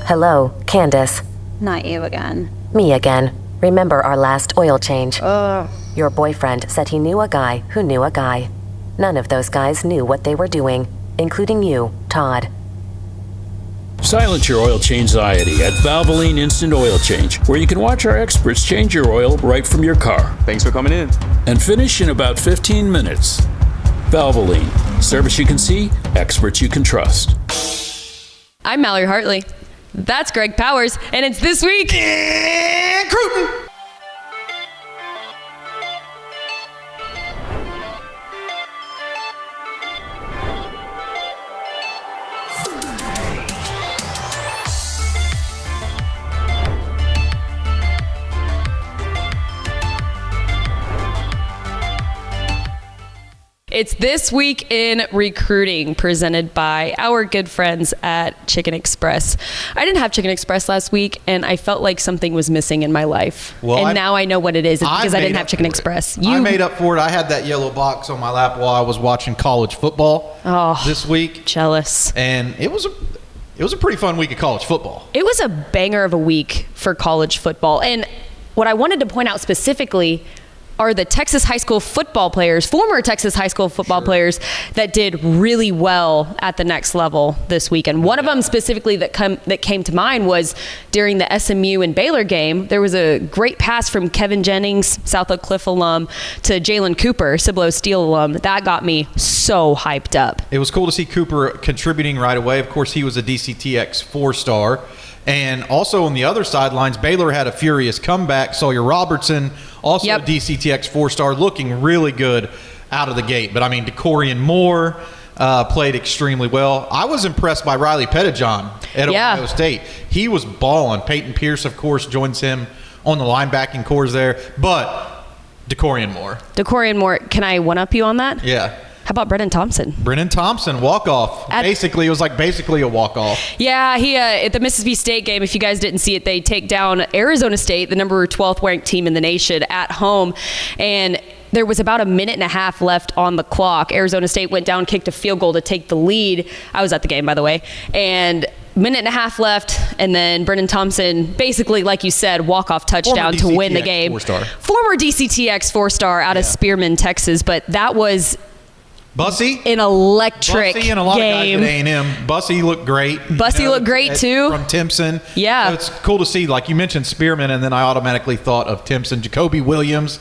Hello, Candace. Not you again. Me again. Remember our last oil change? Ugh. Your boyfriend said he knew a guy who knew a guy. None of those guys knew what they were doing, including you, Todd. Silence your oil change anxiety at Valvoline Instant Oil Change, where you can watch our experts change your oil right from your car. Thanks for coming in. And finish in about 15 minutes. Valvoline. Service you can see, experts you can trust. I'm Mallory Hartley. That's Greg Powers, and it's This Week in Cruton. It's This Week in Recruiting, presented by our good friends at Chicken Express. I didn't have Chicken Express last week, and I felt like something was missing in my life. Well, now I know what it is. It's because I didn't have Chicken Express. I made up for it. I had that yellow box on my lap while I was watching college football this week. Jealous. And it was a pretty fun week of college football. It was a banger of a week for college football. And what I wanted to point out specifically are the Texas high school football players, former Texas high school football players that did really well at the next level this weekend. One of them specifically that came to mind was during the SMU and Baylor game. There was a great pass from Kevin Jennings, South Oak Cliff alum, to Jalen Cooper, Cibolo Steel alum. That got me so hyped up. It was cool to see Cooper contributing right away. Of course, he was a DCTX 4-star. And also on the other sidelines, Baylor had a furious comeback. Sawyer Robertson, also a DCTX 4-star, looking really good out of the gate. But, I mean, DeCorian Moore played extremely well. I was impressed by Riley Pettijohn at Ohio State. He was balling. Peyton Pierce, of course, joins him on the linebacking cores there. But DeCorian Moore. Can I one-up you on that? Yeah. How about Brennan Thompson? Brennan Thompson, walk-off. It was basically a walk-off. Yeah, he at the Mississippi State game, if you guys didn't see it, they take down Arizona State, the number 12th ranked team in the nation, at home. And there was about a minute and a half left on the clock. Arizona State went down, kicked a field goal to take the lead. I was at the game, by the way. And minute and a half left, and then Brennan Thompson, basically, like you said, walk-off touchdown to win the game. 4-star. Former DCTX 4-star out of Spearman, Texas. But that was Bussy, an electric Bussy and a lot game. of guys at A&M. Bussy looked great. Bussy looked great too. From Timpson. Yeah. So it's cool to see. Like you mentioned Spearman, and then I automatically thought of Timpson. Jacoby Williams,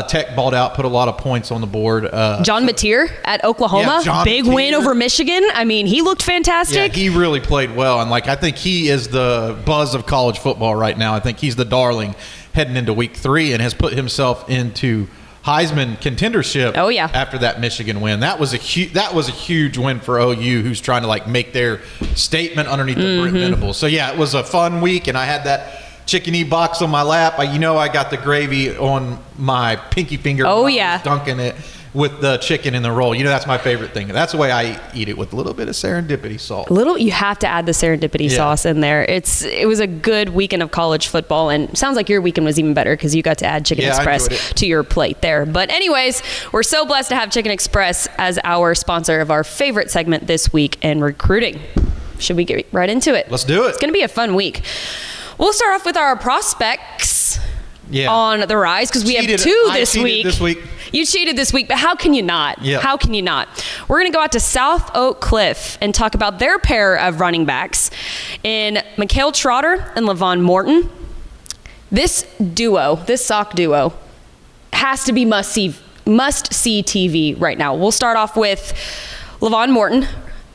Tech balled out, put a lot of points on the board. John Mateer at Oklahoma. Big win over Michigan. I mean, he looked fantastic. Yeah, he really played well. And I think he is the buzz of college football right now. I think he's the darling heading into week 3 and has put himself into Heisman contendership. After that Michigan win. That was a huge win for OU, who's trying to make their statement underneath the Brent Venables. So yeah, it was a fun week, and I had that chicken-y box on my lap. I got the gravy on my pinky finger. I was dunking it with the chicken in the roll. That's my favorite thing. That's the way I eat it, with a little bit of serendipity salt. You have to add the serendipity sauce in there. It was a good weekend of college football, and sounds like your weekend was even better because you got to add Chicken Express to your plate there. But anyways, we're so blessed to have Chicken Express as our sponsor of our favorite segment this week in recruiting. Should we get right into it? Let's do it. It's going to be a fun week. We'll start off with our prospects on the rise, because we have 2 this week. You cheated this week, but how can you not? How can you not? We're going to go out to South Oak Cliff and talk about their pair of running backs in Mikail Trotter and Levon Morton. This sock duo, has to be must-see TV right now. We'll start off with Levon Morton.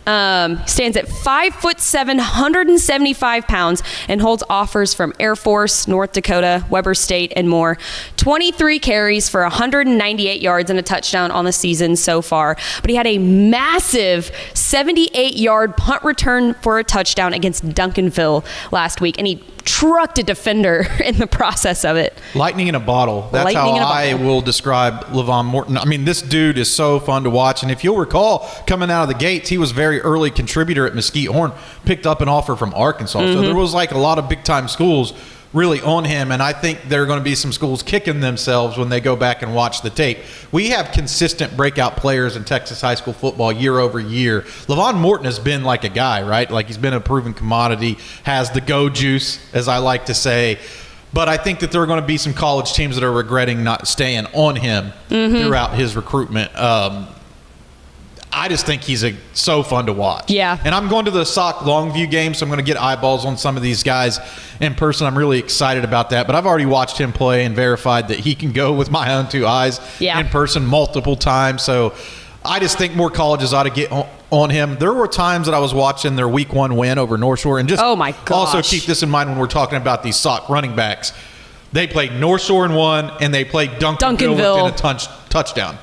Stands at 5'7", 175 pounds, and holds offers from Air Force, North Dakota, Weber State, and more. 23 carries for 198 yards and a touchdown on the season so far. But he had a massive 78-yard punt return for a touchdown against Duncanville last week, and he trucked a defender in the process of it. Lightning in a bottle. That's how I will describe Levon Morton. I mean, this dude is so fun to watch. And if you'll recall, coming out of the gates, he was a very early contributor at Mesquite Horn, picked up an offer from Arkansas. So there was a lot of big-time schools really on him, and I think there are going to be some schools kicking themselves when they go back and watch the tape. We have consistent breakout players in Texas high school football year over year. Levon Morton has been like a guy, right? Like, he's been a proven commodity, has the go juice, as I like to say. But I think that there are going to be some college teams that are regretting not staying on him throughout his recruitment. I just think he's so fun to watch. Yeah. And I'm going to the Sock Longview game, so I'm going to get eyeballs on some of these guys in person. I'm really excited about that. But I've already watched him play and verified that he can go with my own two eyes in person multiple times. So I just think more colleges ought to get on him. There were times that I was watching their week 1 win over North Shore. And just also keep this in mind when we're talking about these Sock running backs. They played North Shore in 1, and they played Duncanville within a touchdown.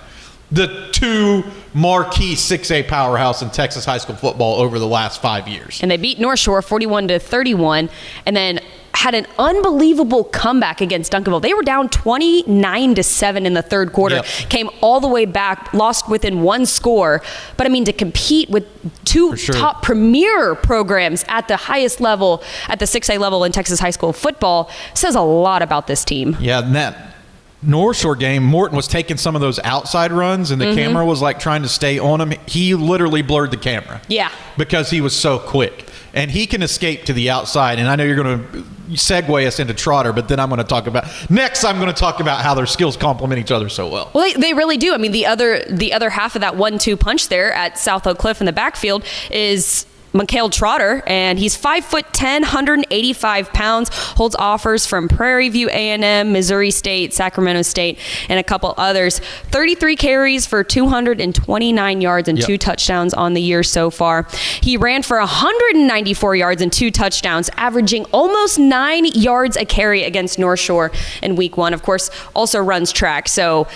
The 2 marquee 6A powerhouse in Texas high school football over the last 5 years. And they beat North Shore 41-31, and then had an unbelievable comeback against Duncanville. They were down 29-7 in the third quarter, came all the way back, lost within 1 score. But I mean, to compete with 2 top premier programs at the highest level, at the 6A level in Texas high school football, says a lot about this team. Yeah, and that North Shore game, Morton was taking some of those outside runs, and the camera was like trying to stay on him. He literally blurred the camera. Yeah. Because he was so quick. And he can escape to the outside. And I know you're going to segue us into Trotter, but then I'm going to talk about how their skills complement each other so well. Well, they really do. I mean, the other half of that 1-2 punch there at South Oak Cliff in the backfield is Mikail Trotter, and he's 5'10", 185 pounds, holds offers from Prairie View A&M, Missouri State, Sacramento State, and a couple others. 33 carries for 229 yards and 2 touchdowns on the year so far. He ran for 194 yards and 2 touchdowns, averaging almost 9 yards a carry against North Shore in week 1. Of course, also runs track, so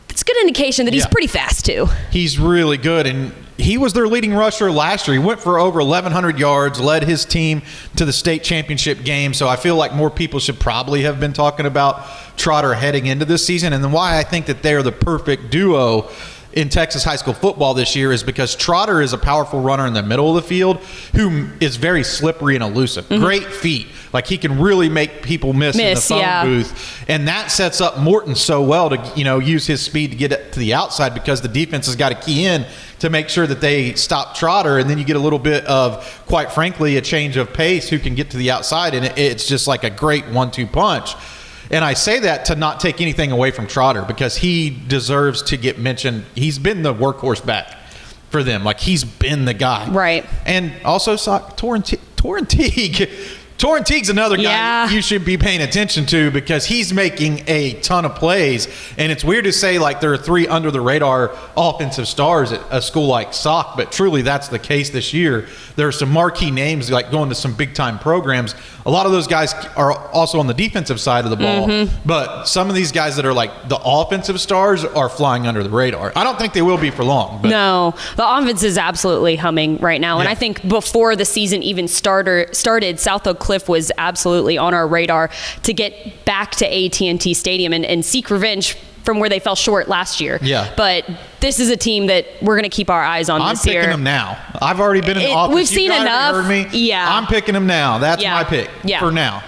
it's a good indication that he's pretty fast too. He's really good, and he was their leading rusher last year. He went for over 1,100 yards, led his team to the state championship game. So I feel like more people should probably have been talking about Trotter heading into this season. And then why I think that they're the perfect duo in Texas high school football this year is because Trotter is a powerful runner in the middle of the field who is very slippery and elusive. Great feet. Like, he can really make people miss in the phone booth. And that sets up Morton so well to, use his speed to get it to the outside, because the defense has got to key in to make sure that they stop Trotter. And then you get a little bit of, quite frankly, a change of pace who can get to the outside. And it's just like a great 1-2 punch. And I say that to not take anything away from Trotter, because he deserves to get mentioned. He's been the workhorse back for them. Like, he's been the guy. Right. And also, Torrin Teague. Torrin Teague's another guy you should be paying attention to, because he's making a ton of plays. And it's weird to say, like, there are 3 under-the-radar offensive stars at a school like Sock, but truly that's the case this year. There are some marquee names, like, going to some big-time programs. A lot of those guys are also on the defensive side of the ball. But some of these guys that are, like, the offensive stars are flying under the radar. I don't think they will be for long. But no, the offense is absolutely humming right now. And I think before the season even started, South Oak Cliff was absolutely on our radar to get back to AT&T Stadium and seek revenge from where they fell short last year. Yeah. But this is a team that we're going to keep our eyes on this year. I'm picking them now. I've already been in the office. We've seen enough. Heard me. Yeah. I'm picking them now. That's my pick for now.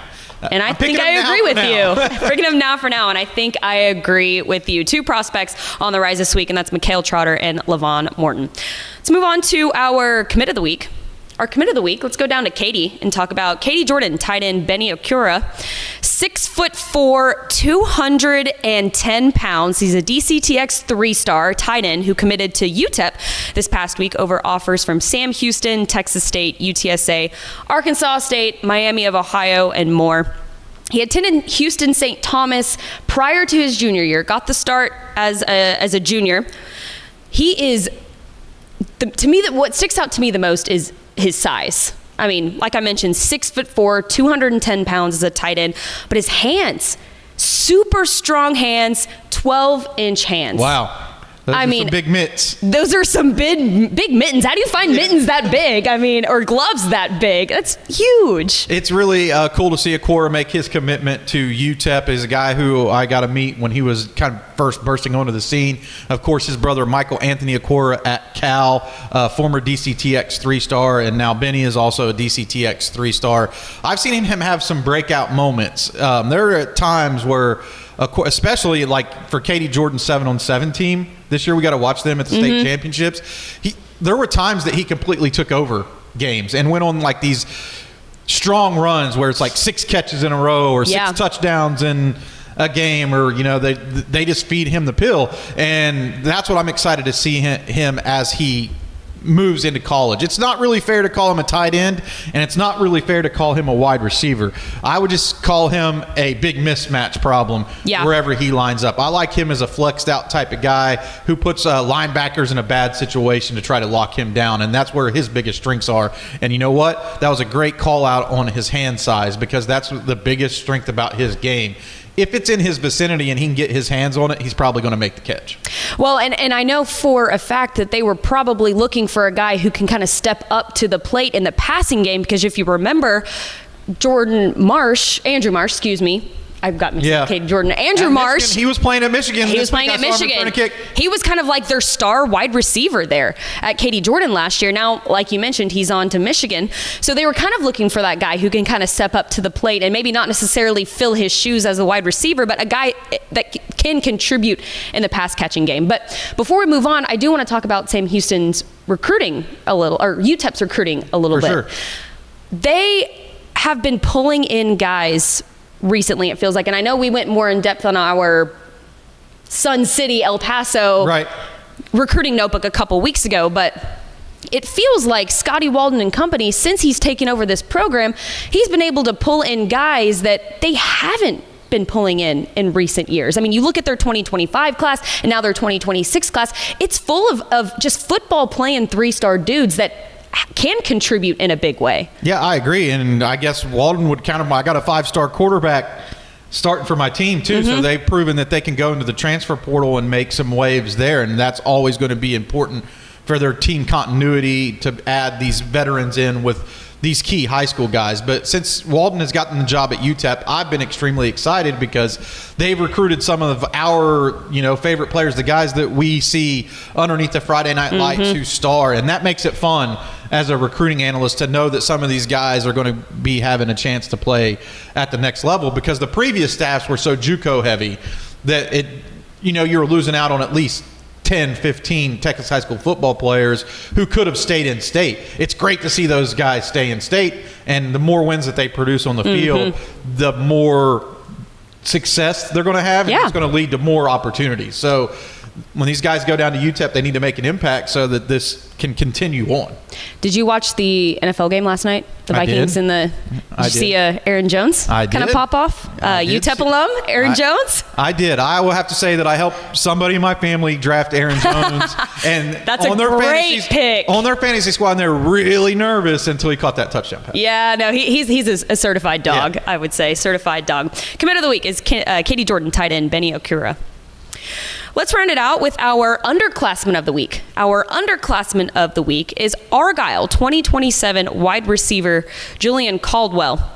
And I think I agree with you. Picking them now for now, and I think I agree with you. 2 prospects on the rise this week, and that's Mikail Trotter and Levon Morton. Let's move on to our commit of the week. Our commit of the week, let's go down to Katy and talk about Katy Jordan, tight end Benny Okwura. 6'4", 210 pounds. He's a DCTX 3-star tight end who committed to UTEP this past week over offers from Sam Houston, Texas State, UTSA, Arkansas State, Miami of Ohio, and more. He attended Houston St. Thomas prior to his junior year, got the start as a junior. He is, to me, what sticks out to me the most is his size. I mean, like I mentioned, 6'4", 210 pounds as a tight end, but his hands, super strong hands, 12-inch hands. Wow. I mean, some big mitts. Those are some big mittens. How do you find mittens that big? I mean, or gloves that big? That's huge. It's really cool to see Okwura make his commitment to UTEP. As a guy who I got to meet when he was kind of first bursting onto the scene. Of course, his brother Michael Anthony Okwura at Cal, former DCTX 3-star, and now Benny is also a DCTX 3-star. I've seen him have some breakout moments. There are times where, especially like for Katy Jordan's 7-on-7 team this year, we got to watch them at the state championships. There were times that he completely took over games and went on like these strong runs where it's like 6 catches in a row or 6 touchdowns in a game, or they just feed him the pill, and that's what I'm excited to see him as he moves into college. It's not really fair to call him a tight end, and it's not really fair to call him a wide receiver. I would just call him a big mismatch problem wherever he lines up. I like him as a flexed out type of guy who puts linebackers in a bad situation to try to lock him down, and that's where his biggest strengths are. And you know what? That was a great call out on his hand size, because that's the biggest strength about his game. If it's in his vicinity and he can get his hands on it, he's probably going to make the catch. Well, and I know for a fact that they were probably looking for a guy who can kind of step up to the plate in the passing game, because if you remember, Andrew Marsh, I've got Katy Jordan. Andrew Marsh. Michigan, he was playing at Michigan. He was playing at Michigan. He was kind of like their star wide receiver there at Katy Jordan last year. Now, like you mentioned, he's on to Michigan. So they were kind of looking for that guy who can kind of step up to the plate and maybe not necessarily fill his shoes as a wide receiver, but a guy that can contribute in the pass catching game. But before we move on, I do want to talk about Sam Houston's recruiting a little, or UTEP's recruiting a little bit. Sure. They have been pulling in guys recently, it feels like, and I know we went more in depth on our Sun City, El Paso recruiting notebook a couple weeks ago, but it feels like Scotty Walden and company, since he's taken over this program, he's been able to pull in guys that they haven't been pulling in recent years. I mean, you look at their 2025 class and now their 2026 class, it's full of just football playing 3-star dudes that can contribute in a big way. Yeah, I agree. And I guess Walden would count him. I got a 5-star quarterback starting for my team too. So they've proven that they can go into the transfer portal and make some waves there. And that's always going to be important for their team continuity, to add these veterans in with these key high school guys. But since Walden has gotten the job at UTEP, I've been extremely excited because they've recruited some of our, favorite players, the guys that we see underneath the Friday Night Lights who star. And that makes it fun as a recruiting analyst to know that some of these guys are going to be having a chance to play at the next level, because the previous staffs were so JUCO heavy that you're losing out on at least 10, 15 Texas high school football players who could have stayed in state. It's great to see those guys stay in state, and the more wins that they produce on the field, the more success they're going to have, and it's going to lead to more opportunities. So when these guys go down to UTEP, they need to make an impact so that this can continue on. Did you watch the NFL game last night? The Vikings and the. Did you see Aaron Jones kind of pop off? UTEP alum Aaron Jones. I did. I will have to say that I helped somebody in my family draft Aaron Jones, and that's a great pick. On their fantasy squad, and they were really nervous until he caught that touchdown pass. Yeah, no, he's a certified dog. I would say certified dog. Commit of the week is Katy Jordan tight end Benny Okwura. Let's round it out with our Underclassman of the week. Our Underclassman of the week is Argyle 2027 wide receiver Julian Caldwell.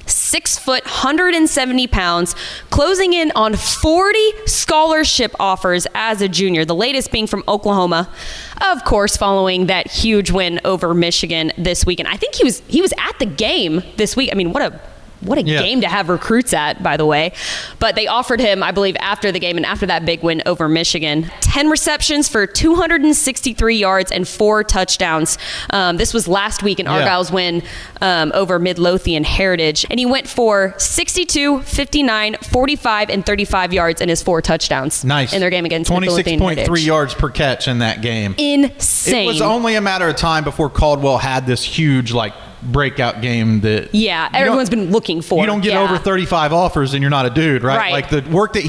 6 foot, 170 pounds, closing in on 40 scholarship offers as a junior, the latest being from Oklahoma, of course, following that huge win over Michigan this weekend. I think he was at the game this week. I mean, what a game to have recruits at, by the way. But they offered him, I believe, after the game and after that big win over Michigan, 10 receptions for 263 yards and 4 touchdowns. This was last week in Argyle's win over Midlothian Heritage. And he went for 62, 59, 45, and 35 yards in his 4 touchdowns. Nice. In their game against Midlothian Heritage. 26.3 yards per catch in that game. Insane. It was only a matter of time before Caldwell had this huge, breakout game that everyone's been looking for. You don't get over 35 offers and you're not a dude, right? Like the work that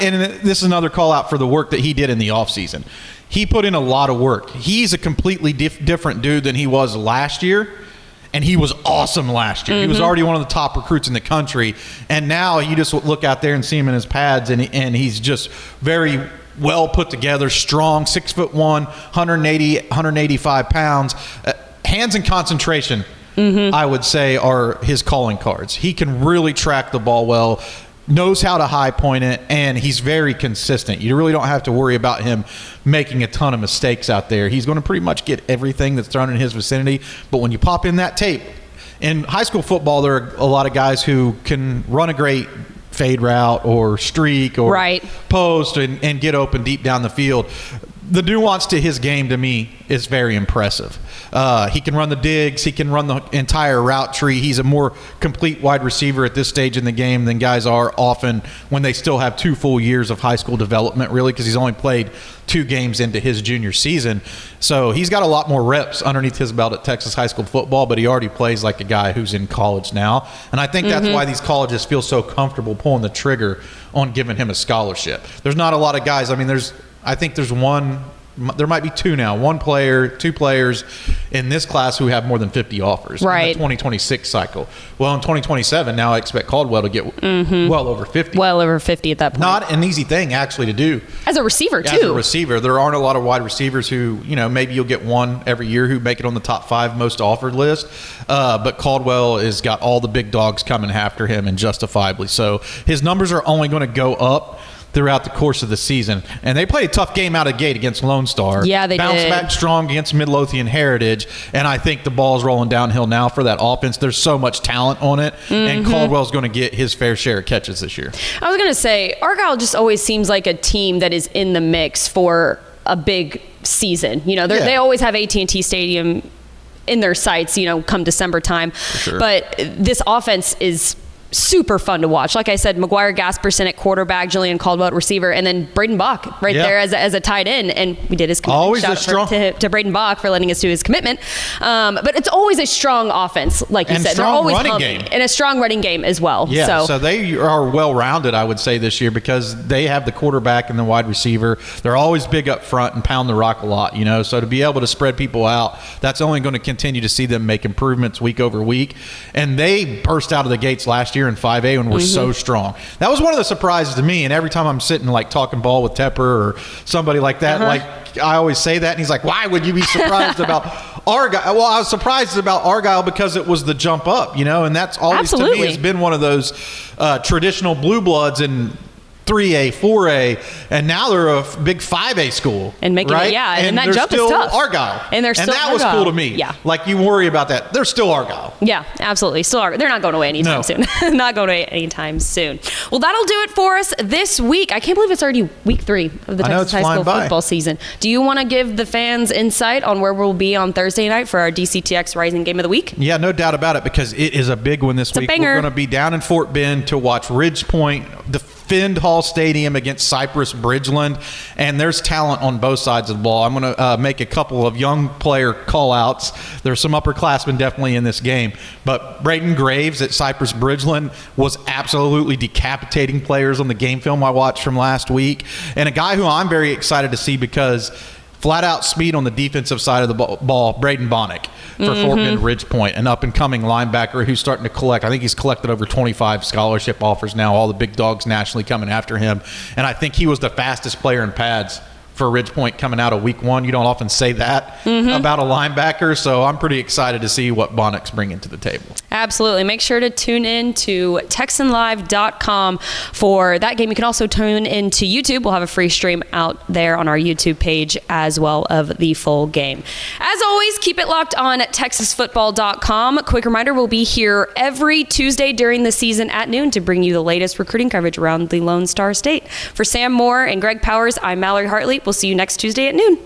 and this is another call out for the work that he did in the offseason. He put in a lot of work. He's a completely different dude than he was last year, and he was awesome last year. He was already one of the top recruits in the country, and now you just look out there and see him in his pads, and he's just very well put together, strong, 6'1", 185 pounds. Hands and concentration, I would say, are his calling cards. He can really track the ball well, knows how to high point it, and he's very consistent. You really don't have to worry about him making a ton of mistakes out there. He's going to pretty much get everything that's thrown in his vicinity. But when you pop in that tape, in high school football, there are a lot of guys who can run a great fade route or streak or post and get open deep down the field. The nuance to his game, to me, is very impressive. He can run the digs. He can run the entire route tree. He's a more complete wide receiver at this stage in the game than guys are often when they still have 2 full years of high school development, really, because he's only played 2 games into his junior season. So he's got a lot more reps underneath his belt at Texas high school football, but he already plays like a guy who's in college now. And I think that's why these colleges feel so comfortable pulling the trigger on giving him a scholarship. There's not a lot of guys. I mean, I think there's one. There might be 2 now. 2 players in this class who have more than 50 offers in the 2026 cycle. Well, in 2027, now I expect Caldwell to get well over 50. Well over 50 at that point. Not an easy thing, actually, to do. As a receiver, too. As a receiver. There aren't a lot of wide receivers who, maybe you'll get one every year who make it on the top 5 most offered list. But Caldwell has got all the big dogs coming after him, and justifiably so. His numbers are only going to go up throughout the course of the season. And they played a tough game out of the gate against Lone Star. Yeah, they Bounced back strong against Midlothian Heritage. And I think the ball's rolling downhill now for that offense. There's so much talent on it. And Caldwell's going to get his fair share of catches this year. I was going to say, Argyle just always seems like a team that is in the mix for a big season. They always have AT&T Stadium in their sights, come December time. Sure. But this offense is super fun to watch. Like I said, McGuire Gasperson at quarterback, Julian Caldwell at receiver, and then Braden Bach there as a tight end. And we did his commitment. Always shout out to Braden Bach for letting us do his commitment. But it's always a strong offense, like you said. They're always running game. And a strong running game as well. Yeah, so they are well-rounded, I would say, this year because they have the quarterback and the wide receiver. They're always big up front and pound the rock a lot, So to be able to spread people out, that's only going to continue to see them make improvements week over week. And they burst out of the gates last year in 5A and were so strong. That was one of the surprises to me. And every time I'm sitting talking ball with Tepper or somebody like that, I always say that, and he's like, "Why would you be surprised about Argyle?" Well, I was surprised about Argyle because it was the jump up, and that's always to me has been one of those traditional blue bloods in 3A, 4A, and now they're a big 5A school. And making it, and that jump is tough. Argyle. And they're still Argyle. Was cool to me. Yeah. You worry about that. They're still Argyle. Yeah, absolutely. Still Argyle. They're not going away anytime soon. Not going away anytime soon. Well, that'll do it for us this week. I can't believe it's already week 3 of the Texas high school football season. Do you want to give the fans insight on where we'll be on Thursday night for our DCTX Rising Game of the Week? Yeah, no doubt about it, because it is a big one this week. We're going to be down in Fort Bend to watch Ridge Point defend Hall Stadium against Cypress Bridgeland, and there's talent on both sides of the ball. I'm going to make a couple of young player call-outs. There's some upperclassmen definitely in this game, but Brayden Graves at Cypress Bridgeland was absolutely decapitating players on the game film I watched from last week, and a guy who I'm very excited to see because flat-out speed on the defensive side of the ball, Braden Bonnick for Fort Bend Ridge Point, an up-and-coming linebacker who's starting to collect. I think he's collected over 25 scholarship offers now, all the big dogs nationally coming after him. And I think he was the fastest player in pads for Ridge Point coming out of week 1. You don't often say that about a linebacker, so I'm pretty excited to see what Bonnick's bringing to the table. Absolutely. Make sure to tune in to TexanLive.com for that game. You can also tune in to YouTube. We'll have a free stream out there on our YouTube page as well of the full game. As always, keep it locked on at TexasFootball.com. Quick reminder, we'll be here every Tuesday during the season at noon to bring you the latest recruiting coverage around the Lone Star State. For Sam Moore and Greg Powers, I'm Mallory Hartley. We'll see you next Tuesday at noon.